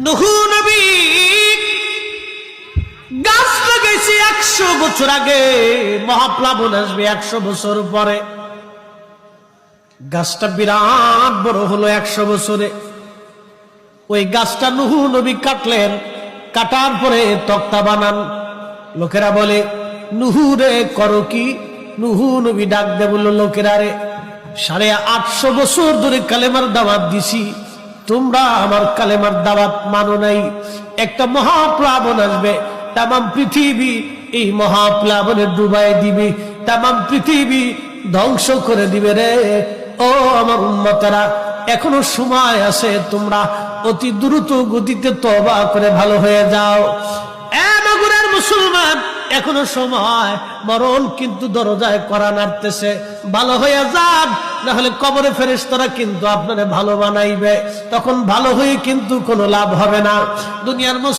নূহ নবী গাছ লাগাইছে 100 বছর আগে, মহাপ্লাবন আসবে 100 বছর পরে। গাছটা বিরাট বড় হলো 100 বছরে। ওই গাছটা নূহ নবী কাটলেন, কাটার পরে তক্তা বানান। লোকেরা বলে, নূহ রে করো কি? নূহ নবী ডাক দে বলল, লোকেরা রে, 850 বছর ধরে কালেমার দাওয়াত দিছি, তোমরা আমার কালেমার দাওয়াত মানো নাই। একটা মহাপ্লাবন আসবে, তামাম পৃথিবী এই মহাপ্লাবনে ডুবাই দিবে, তামাম পৃথিবী ধ্বংস করে দিবে রে। ও আমার উম্মতেরা, এখনো সময় আছে, তোমরা অতি দ্রুত গতিতে তওবা করে ভালো হয়ে যাও। মাগুরার মুসলমান, এখনো সময়, মরণ কিন্তু দরজায় কড়া নাড়তেছে। ভালো হয়ে যান, না হলে কবরে ফেরেশতারা কিন্তু আপনারে ভালো বানাইবে, তখন ভালো হয়ে কিন্তু কোনো লাভ হবে না। দুনিয়ার